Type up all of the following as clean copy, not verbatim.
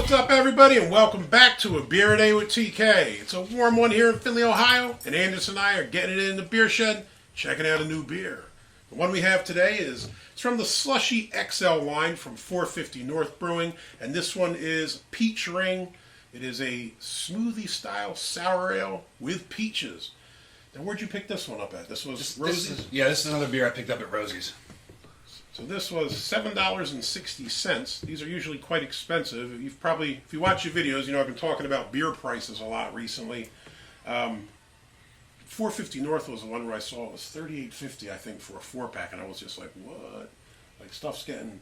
What's up, everybody, and welcome back to A Beer A Day with TK. It's a warm one here in Findlay, Ohio, and Anders and I are getting it in the beer shed, checking out a new beer. The one we have today it's from the SLUSHY XXL line from 450 North Brewing, and this one is Peach Ring. It is a smoothie style sour ale with peaches. Now, where'd you pick this one up at? This was Rosie's? This is another beer I picked up at Rosie's. So this was $7.60. These are usually quite expensive. You've probably, if you watch your videos, you know I've been talking about beer prices a lot recently. 450 North was the one where I saw it was $38.50, I think, for a 4-pack, and I was just like, what? Like, stuff's getting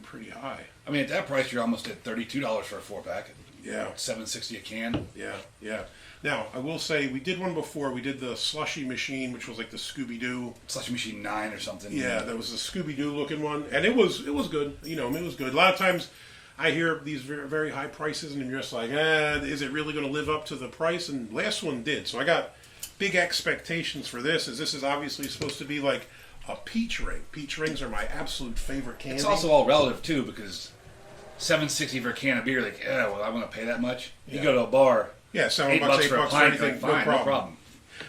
pretty high. I mean, at that price, you're almost at $32 for a 4-pack. Yeah. $7.60 a can. Yeah. Now, I will say, we did one before. We did the Slushy Machine, which was like the Scooby-Doo. Slushy Machine 9 or something. Yeah, that was the Scooby-Doo looking one. And it was good. You know, it was good. A lot of times, I hear these very, very high prices, and you're just like, is it really going to live up to the price? And last one did. So I got big expectations for this, as this is obviously supposed to be like a peach ring. Peach rings are my absolute favorite candy. It's also all relative, too, because $7.60 for a can of beer, like, well, I'm going to pay that much? You go to a bar... Yeah, $7 $8 for $8 or anything, like, no problem.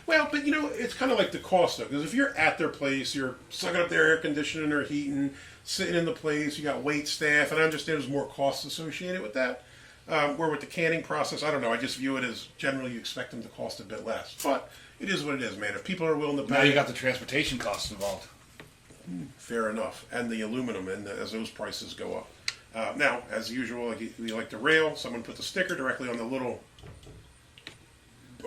Well, but you know, it's kind of like the cost though, because if you're at their place, you're sucking up their air conditioning or heating, sitting in the place, you got wait staff, and I understand there's more costs associated with that. Where with the canning process, I don't know, I just view it as generally you expect them to cost a bit less. But it is what it is, man. If people are willing to pay... Now you got the transportation costs involved. Fair enough. And the aluminum, and as those prices go up. Now, as usual, we like the rail. Someone put the sticker directly on the little...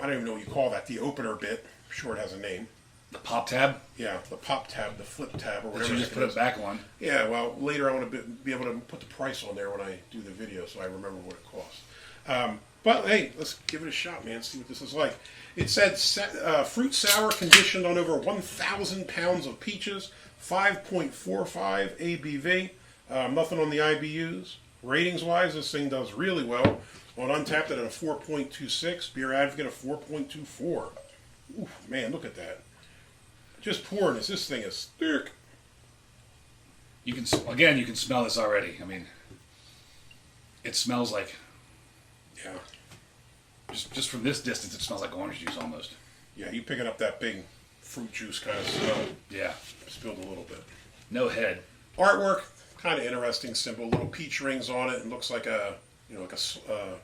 I don't even know what you call that, the opener bit. I'm sure it has a name. The pop tab? Yeah, the pop tab, the flip tab, or whatever. That you just put it back on. Yeah, well, later I want to be able to put the price on there when I do the video so I remember what it costs. But hey, let's give it a shot, man, see what this is like. It said fruit sour conditioned on over 1,000 pounds of peaches, 5.45 ABV, nothing on the IBUs. Ratings-wise, this thing does really well. On Untappd at a 4.26, Beer Advocate a 4.24. Oof, man, look at that. Just pouring this thing is thick. You can smell this already. I mean, it smells like... Yeah. Just from this distance, it smells like orange juice almost. Yeah, you picking up that big fruit juice kind of smell. Yeah. Spilled a little bit. No head. Artwork, kind of interesting, simple. Little peach rings on it. It looks like a... like a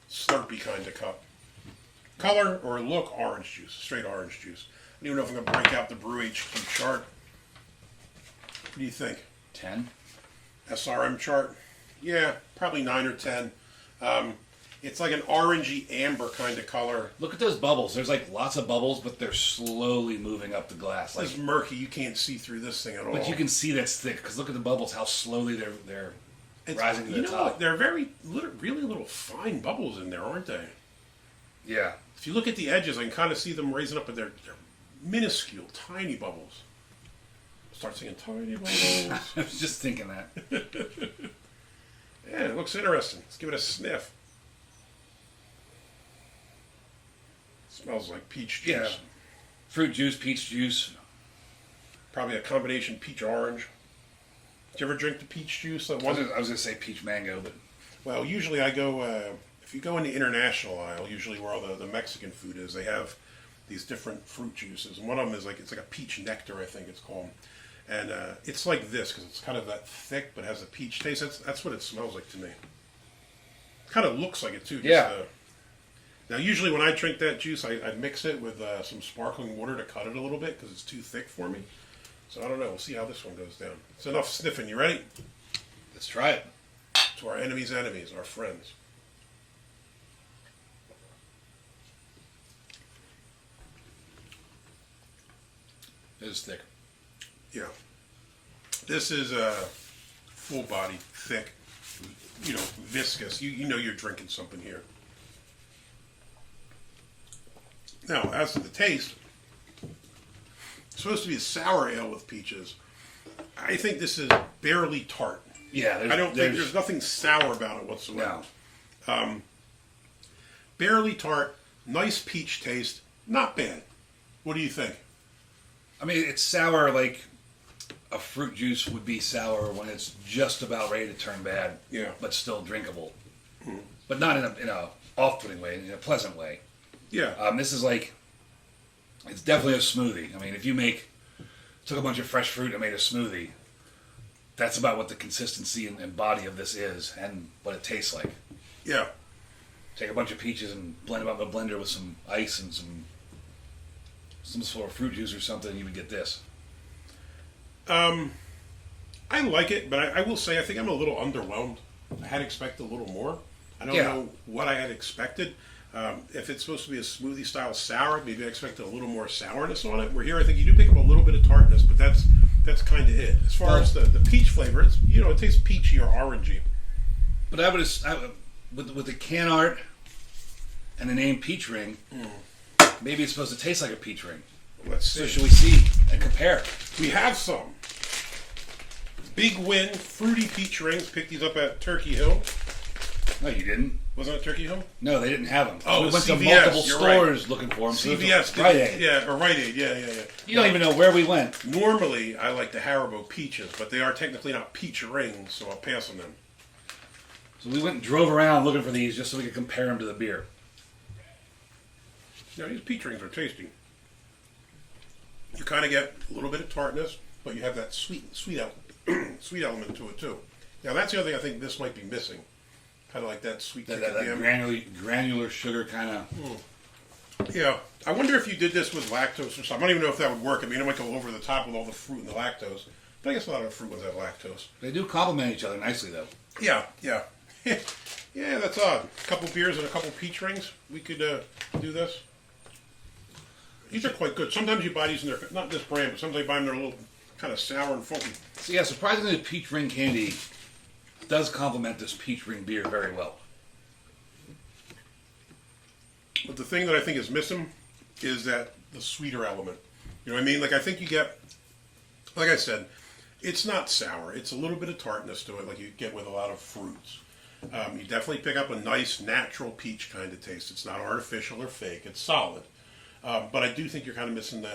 Slurpee kind of cup. Color or look, orange juice. Straight orange juice. I don't even know if I'm going to break out the Brew HQ chart. What do you think? 10? SRM chart? Yeah, probably 9 or 10. It's like an orangey amber kind of color. Look at those bubbles. There's like lots of bubbles, but they're slowly moving up the glass. It's murky. You can't see through this thing at all. But you can see that's thick, because look at the bubbles, how slowly they're rising to the top. What? They're really little fine bubbles in there, aren't they? Yeah. If you look at the edges, I can kind of see them raising up, but they're minuscule, tiny bubbles. Start saying tiny bubbles. I was just thinking that. Yeah, it looks interesting. Let's give it a sniff. Smells like peach juice. Yeah. Fruit juice, peach juice. Probably a combination peach-orange. Did you ever drink the peach juice? I was going to say peach mango, but... Well, usually I go... if you go in the international aisle, usually where all the Mexican food is, they have these different fruit juices. And one of them is it's like a peach nectar, I think it's called. And it's like this, because it's kind of that thick, but has a peach taste. That's what it smells like to me. Kind of looks like it, too. Yeah. Now, usually when I drink that juice, I mix it with some sparkling water to cut it a little bit, because it's too thick for me. So I don't know. We'll see how this one goes down. It's enough sniffing. You ready? Let's try it. To our enemies' enemies, our friends. It is thick. Yeah. This is full body, thick, viscous. You know you're drinking something here. Now, as to the taste, it's supposed to be a sour ale with peaches. I think this is barely tart. Yeah, I don't think there's nothing sour about it whatsoever. No. Barely tart, nice peach taste, not bad. What do you think? I mean, it's sour like a fruit juice would be sour when it's just about ready to turn bad, yeah, but still drinkable. but not in a off-putting way, in a pleasant way. Yeah. This is like, it's definitely a smoothie. I mean, if you took a bunch of fresh fruit and made a smoothie, that's about what the consistency and body of this is, and what it tastes like. Yeah. Take a bunch of peaches and blend them up in a blender with some ice and some sort of fruit juice or something, and you would get this. I like it, but I will say I think I'm a little underwhelmed. I had expected a little more. I don't know what I had expected. If it's supposed to be a smoothie style sour, maybe I expected a little more sourness on it. Where here, I think you do pick up a little bit of tartness, but that's kind of it. As far as the peach flavor, it's it tastes peachy or orangey. But I would with the can art and the name Peach Ring, maybe it's supposed to taste like a peach ring. Let's see. So should we see and compare? We have some. Big Win Fruity Peach Rings. Picked these up at Turkey Hill. No, you didn't. Wasn't it Turkey Hill? No, they didn't have them. Oh, we went CVS, to multiple you're stores right. looking for them. CVS. Rite Aid. Yeah, or Rite Aid. Yeah. You don't even know where we went. Normally, I like the Haribo peaches, but they are technically not peach rings, so I'll pass on them. So we went and drove around looking for these just so we could compare them to the beer. Now, these peach rings are tasty. You kind of get a little bit of tartness, but you have that sweet element to it too. Now, that's the other thing I think this might be missing. Kind of like that sweet That kick at the end. granular sugar kind of. Yeah. I wonder if you did this with lactose or something. I don't even know if that would work. I mean, it might go over the top with all the fruit and the lactose. But I guess a lot of the fruit ones have lactose. They do complement each other nicely, though. Yeah. Yeah, that's odd. A couple beers and a couple peach rings. We could do this. These are quite good. Sometimes you buy these and they're not this brand, but sometimes you buy them, they're a little kind of sour and funky. So yeah, surprisingly, the peach ring candy does complement this peach ring beer very well. But the thing that I think is missing is the sweeter element. You know what I mean? Like, I think you get, like I said, it's not sour. It's a little bit of tartness to it, like you get with a lot of fruits. You definitely pick up a nice, natural peach kind of taste. It's not artificial or fake. It's solid. But I do think you're kind of missing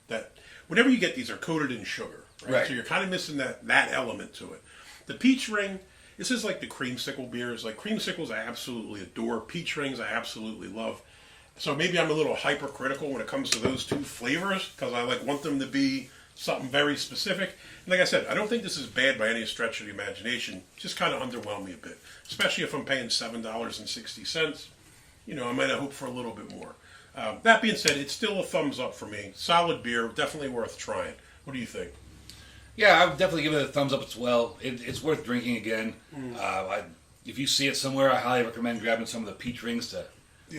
that. Whenever you get these, are coated in sugar, right? So you're kind of missing that element to it. The peach ring, this is like the creamsicle beers. Like, creamsicles I absolutely adore. Peach rings I absolutely love. So maybe I'm a little hypercritical when it comes to those two flavors, because I want them to be something very specific. And like I said, I don't think this is bad by any stretch of the imagination. Just kind of underwhelmed me a bit, especially if I'm paying $7.60. I might have hoped for a little bit more. That being said, it's still a thumbs up for me. Solid beer, definitely worth trying. What do you think? Yeah, I would definitely give it a thumbs up as well. It's worth drinking again. If you see it somewhere, I highly recommend grabbing some of the peach rings to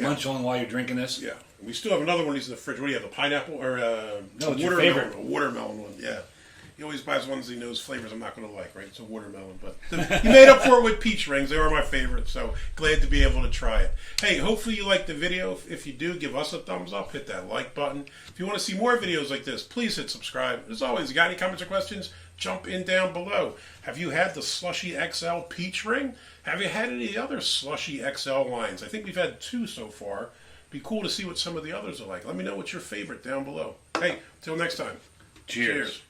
munch on while you're drinking this. Yeah. We still have another one of these in the fridge. What do you have, the pineapple or no, it's your favorite. A watermelon one, yeah. He always buys ones he knows flavors I'm not going to like, right? It's a watermelon. But you made up for it with peach rings. They were my favorite, so glad to be able to try it. Hey, hopefully you liked the video. If you do, give us a thumbs up. Hit that like button. If you want to see more videos like this, please hit subscribe. As always, you got any comments or questions, jump in down below. Have you had the SLUSHY XL peach ring? Have you had any other SLUSHY XL lines? I think we've had 2 so far. Be cool to see what some of the others are like. Let me know what's your favorite down below. Hey, till next time. Cheers.